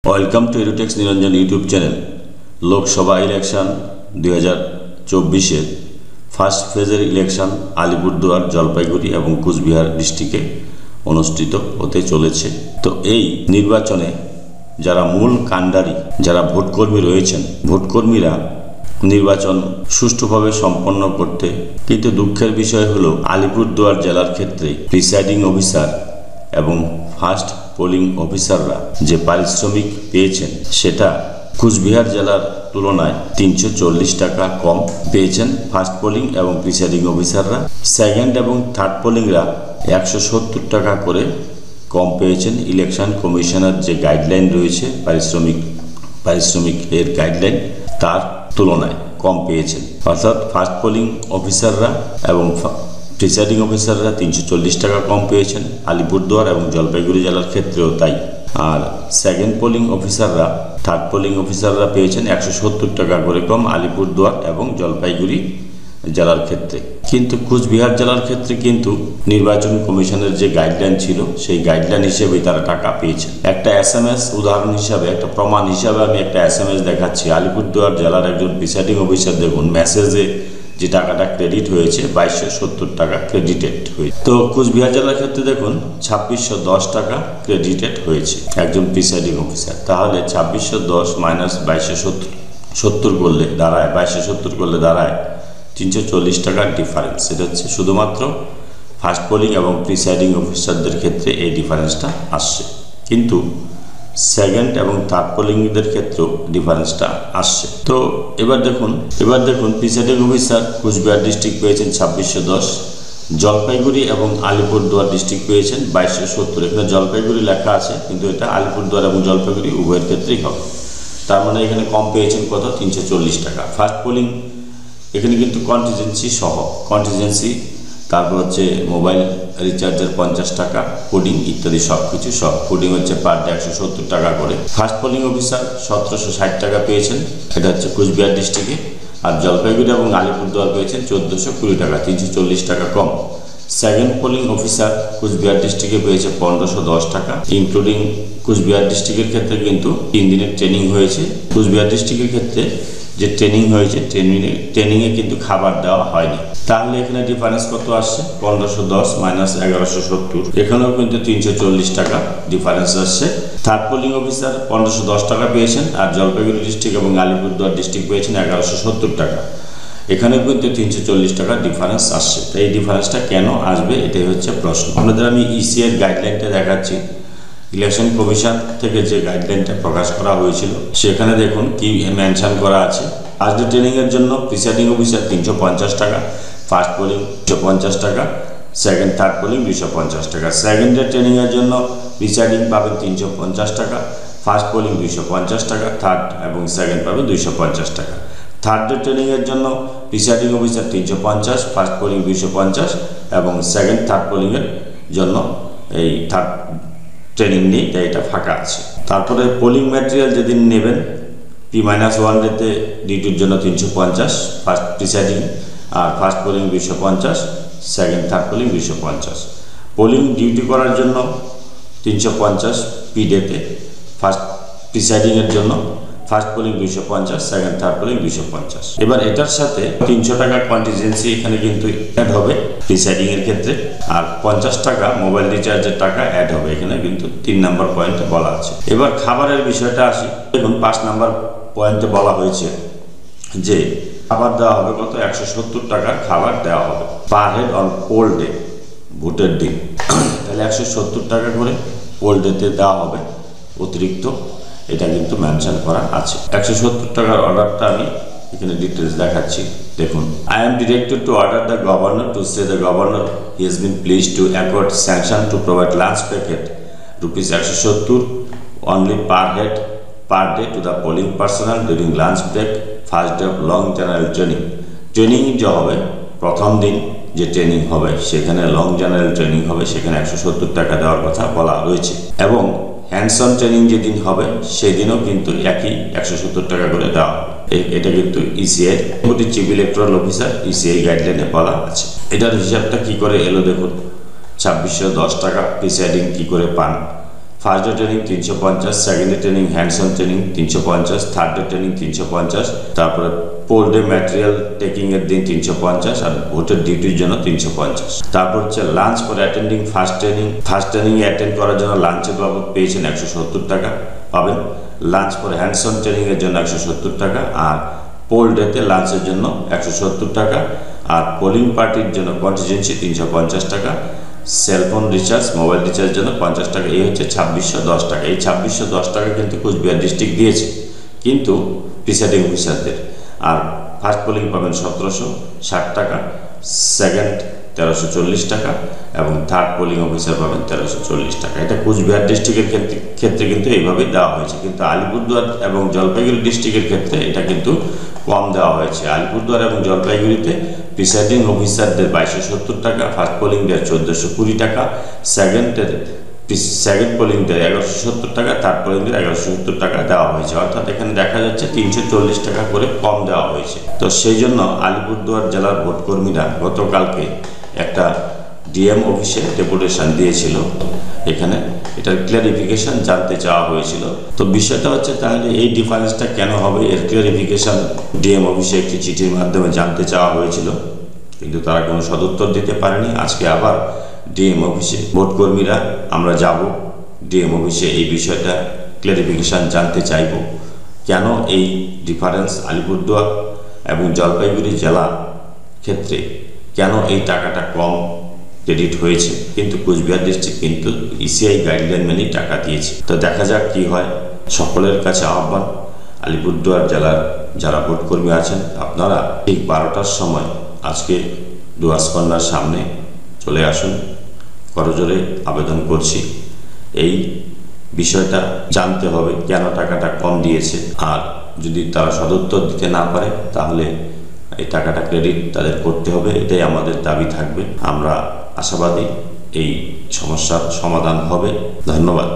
Welcome to Edutex Niranjan YouTube channel. Lok Sabha election 2024-এর first ফেজের election Alipurduar, Jalpaiguri এবং কুচবিহার ডিস্ট্রিক্টে অনুষ্ঠিত হতে চলেছে। তো এই নির্বাচনে যারা মূল কাণ্ডারি, যারা ভোটকর্মী রয়েছেন, ভোটকর্মীরা নির্বাচন সুষ্ঠুভাবে সম্পন্ন করতে, কিন্তু দুঃখের বিষয় হলো আলিপুরদুয়ার জেলার ক্ষেত্রে প্রিসাইডিং অফিসার এবং ফার্স্ট পোলিং অফিসাররা যে পারিশ্রমিক পেয়েছেন সেটা কুচবিহার জেলার তুলনায় 340 টাকা কম পেয়েছেন ফার্স্ট পোলিং এবং প্রিসাইডিং অফিসাররা। সেকেন্ড এবং থার্ড পোলিংরা 170 টাকা করে কম পেয়েছেন। ইলেকশন কমিশনের যে গাইডলাইন রয়েছে পারিশ্রমিক এর গাইডলাইন, তার তুলনায় কম পেয়েছেন। অর্থাৎ ফার্স্ট পোলিং অফিসাররা এবং প্রিসাইডিং অফিসাররা 340 টাকা কম পেয়েছেন আলিপুরদুয়ার এবং জলপাইগুড়ি জেলার ক্ষেত্রেও তাই। আর সেকেন্ড পোলিং অফিসাররা, থার্ড পোলিং অফিসাররা পেয়েছেন 170 টাকা করে কম আলিপুরদুয়ার এবং জলপাইগুড়ি জেলার ক্ষেত্রে। কিন্তু কুচবিহার জেলার ক্ষেত্রে কিন্তু নির্বাচন কমিশনের যে গাইডলাইন ছিল সেই গাইডলাইন হিসেবেই তারা টাকা পেয়েছেন। একটা SMS উদাহরণ হিসাবে, একটা প্রমাণ হিসাবে আমি একটা SMS দেখাচ্ছি। আলিপুরদুয়ার জেলার একজন প্রিসাইডিং অফিসার, দেখুন মেসেজে যে টাকাটা ক্রেডিট হয়েছে 2270 টাকা ক্রেডিটেড হয়েছে। তো কুচবিহার জেলার ক্ষেত্রে দেখুন 2610 টাকা ক্রেডিটেড হয়েছে একজন প্রিসাইডিং অফিসার। তাহলে 2610 মাইনাস 2270 করলে দাঁড়ায় 2270 করলে দাঁড়ায় 340 টাকার ডিফারেন্স। এটা হচ্ছে শুধুমাত্র ফার্স্ট পোলিং এবং প্রিসাইডিং অফিসারদের ক্ষেত্রে এই ডিফারেন্সটা আসছে, কিন্তু সেকেন্ড এবং থার্ড পোলিংদের ক্ষেত্রেও ডিফারেন্সটা আসছে। তো এবার দেখুন প্রিসাইডিং অফিসার কুচবিহার ডিস্ট্রিক্ট পেয়েছেন 2610, জলপাইগুড়ি এবং আলিপুরদুয়ার ডিস্ট্রিক্ট পেয়েছেন 2270। এখানে জলপাইগুড়ি লেখা আছে, কিন্তু এটা আলিপুরদুয়ার এবং জলপাইগুড়ি উভয়ের ক্ষেত্রেই হবে। তার মানে এখানে কম পেয়েছেন কত? 340 টাকা। ফার্স্ট পোলিং এখানে কিন্তু কন্টিজেন্সি, তারপর হচ্ছে মোবাইল রিচার্জের 50 টাকা, ফুডিং ইত্যাদি সব ফুডিং হচ্ছে পার ডে 170 টাকা করে। ফার্স্ট পোলিং অফিসার 1760 টাকা পেয়েছেন, এটা হচ্ছে কুচবিহার ডিস্ট্রিক্টে। আর জলপাইগুড়ি এবং আলিপুরদুয়ার পেয়েছেন 1420 টাকা, 340 টাকা কম। সেকেন্ড পোলিং অফিসার কুচবিহার ডিস্ট্রিক্টে পেয়েছে 1510 টাকা, ইনক্লুডিং কুচবিহার ডিস্ট্রিক্টের ক্ষেত্রে কিন্তু 3 দিনের ট্রেনিং হয়েছে। কুচবিহার ডিস্ট্রিক্টের ক্ষেত্রে যে ট্রেনিং হয়েছে, ট্রেনিংয়ে কিন্তু খাবার দেওয়া হয়নি। তাহলে এখানে ডিফারেন্স কত আসছে? 1510 মাইনাস 1170, এখানেও কিন্তু 340 টাকা ডিফারেন্স আসছে। থার্ড পোলিং অফিসার 1510 টাকা পেয়েছেন, আর জলপাইগুড়ি ডিস্ট্রিক্ট এবং আলিপুরদুয়ার ডিস্ট্রিক্ট পেয়েছেন 1170 টাকা। এখানেও কিন্তু 340 টাকা ডিফারেন্স আসছে। তো এই ডিফারেন্সটা কেন আসবে, এটাই হচ্ছে প্রশ্ন। আপনাদের আমি EC এর গাইডলাইনটা দেখাচ্ছি। ইলেকশন কমিশন থেকে যে গাইডলাইনটা প্রকাশ করা হয়েছিল সেখানে দেখুন কি মেনশন করা আছে। ফার্স্ট ডে ট্রেনিংয়ের জন্য প্রিসাইডিং অফিসার 350 টাকা, ফার্স্ট পোলিং 250 টাকা, সেকেন্ড থার্ড পোলিং 250 টাকা। সেকেন্ড ডে ট্রেনিংয়ের জন্য প্রিসাইডিং পাবেন 350 টাকা, ফার্স্ট পোলিং 250 টাকা, থার্ড এবং সেকেন্ড পাবেন 250 টাকা। থার্ড ডে ট্রেনিংয়ের জন্য প্রিসাইডিং অফিসার 350, ফার্স্ট পোলিং 250 এবং সেকেন্ড থার্ড পোলিংয়ের জন্য এই থার্ড ট্রেনিং নেই, তাই এটা ফাঁকা আছে। তারপরে পোলিং ম্যাটেরিয়াল যেদিন নেবেন P-1 ডেতে ডিউটির জন্য 350, ফার্স্ট প্রিসাইডিং আর first polling 250, second third polling 250। Polling duty করার জন্য 350 পি ডেতে, ফার্স্ট প্রিসাইডিংয়ের জন্য first polling 250, second third polling 250। এবার এটার সাথে 300 টাকা কন্টিজেন্সি এখানে কিন্তু অ্যাড হবে প্রিসাইডিংয়ের ক্ষেত্রে, আর 50 টাকা মোবাইল রিচার্জের টাকা অ্যাড হবে। এখানে কিন্তু 3 নম্বর পয়েন্টে বলা আছে। এবার খাবারের বিষয়টা আসি। দেখুন 5 নম্বর পয়েন্টে বলা হয়েছে যে খাবার দেওয়া হবে কত? 170 টাকার খাবার দেওয়া হবে per head on poll day, ভোটের দিন। তাহলে 170 টাকা করে পোল ডেতে দেওয়া হবে অতিরিক্ত, এটা কিন্তু মেনশন করা আছে। 170 টাকার অর্ডারটা আমি এখানে ডিটেলস দেখাচ্ছি। দেখুন, I am directed to order the governor to say the governor he has been pleased to accord sanction to provide lunch packet rupees 170 only per head per day to the polling personnel during lunch break first day of long general training। Training যে হবে প্রথম দিন, যে training হবে সেখানে long general training হবে, সেখানে 170 টাকা দেওয়ার কথা বলা রয়েছে। এবং হ্যান্ডস অন ট্রেনিং যেদিন হবে সেদিনও কিন্তু একই 170 টাকা করে দেওয়া হবে। এটা কিন্তু ECI chief electoral officer ECI গাইডলাইনে বলা আছে। এটার হিসাবটা কি করে এলো দেখুন, 2610 টাকা প্রিসাইডিং কি করে পান, first day training 350, second day training hands on training 350, third day training 350, তারপরে পোল ডে ম্যাটেরিয়াল টেকিং এর দিন 350 আর ভোটের ডিউটির জন্য 350। তারপর হচ্ছে lunch for attending first training attend করার জন্য লাঞ্চের বাবদ পেয়েছেন 170 টাকা পাবেন। Lunch for hands on training এর জন্য 170 টাকা, আর পোল ডেতে লাঞ্চের জন্য 170 টাকা, আর পোলিং পার্টির জন্য কন্টিজেন্সি 350 টাকা, সেলফোন রিচার্জ মোবাইল রিচার্জের জন্য 50 টাকা। এই হচ্ছে 2610 টাকা। এই 2610 টাকা কিন্তু কোচবিহার ডিস্ট্রিক্ট দিয়েছে কিন্তু প্রিসাইডিং অফিসারদের। আর ফার্স্ট পোলিং পাবেন 1760 টাকা, সেকেন্ড 1340 টাকা এবং থার্ড পোলিং অফিসার পাবেন 1340 টাকা। এটা কোচবিহার ডিস্ট্রিক্টের ক্ষেত্রে কিন্তু এইভাবেই দেওয়া হয়েছে, কিন্তু আলিপুরদুয়ার এবং জলপাইগুড়ি ডিস্ট্রিক্টের ক্ষেত্রে এটা কিন্তু কম দেওয়া হয়েছে। আলিপুরদুয়ার এবং জলপাইগুড়িতে প্রিসাইডিং অফিসারদের 2270 টাকা, ফার্স্ট পোলিং ডে 1420 টাকা, সেকেন্ড পোলিং ডে 1170 টাকা, থার্ড পোলিং ডে 1170 টাকা দেওয়া হয়েছে। অর্থাৎ এখানে দেখা যাচ্ছে 340 টাকা করে কম দেওয়া হয়েছে। তো সেই জন্য আলিপুরদুয়ার জেলার ভোটকর্মীরা গতকালকে একটা ডিএম অফিসে ডেপুটেশন দিয়েছিল, এখানে এটার ক্লিয়ারিফিকেশন জানতে চাওয়া হয়েছিল। তো বিষয়টা হচ্ছে তাহলে এই ডিফারেন্সটা কেন হবে, এর ক্লিয়ারিফিকেশন ডিএম অফিসে একটি চিঠির মাধ্যমে জানতে চাওয়া হয়েছিল, কিন্তু তারা কোনো সদুত্তর দিতে পারেনি। আজকে আবার ডিএম অফিসে ভোটকর্মীরা আমরা যাব, ডিএম অফিসে এই বিষয়টা ক্লিয়ারিফিকেশন জানতে চাইব, কেন এই ডিফারেন্স আলিপুরদুয়ার এবং জলপাইগুড়ি জেলা ক্ষেত্রে কেন এই টাকাটা কম ক্রেডিট হয়েছে, কিন্তু কোচবিহার ডিস্ট্রিক্ট কিন্তু ইসিআই গাইডলাইন মেনেই টাকা দিয়েছে। তো দেখা যাক কি হয়। সকলের কাছে আহ্বান, আলিপুরদুয়ার জেলার যারা ভোটকর্মী আছেন আপনারা ঠিক 12টার সময় আজকে ডুয়ার্সকন্যার সামনে চলে আসুন। করজোরে আবেদন করছি, এই বিষয়টা জানতে হবে কেন টাকাটা কম দিয়েছে, আর যদি তারা সদুত্তর দিতে না পারে তাহলে এই টাকাটা ক্রেডিট তাদের করতে হবে। এটাই আমাদের দাবি থাকবে। আমরা আশাবাদী এই সমস্যার সমাধান হবে। ধন্যবাদ।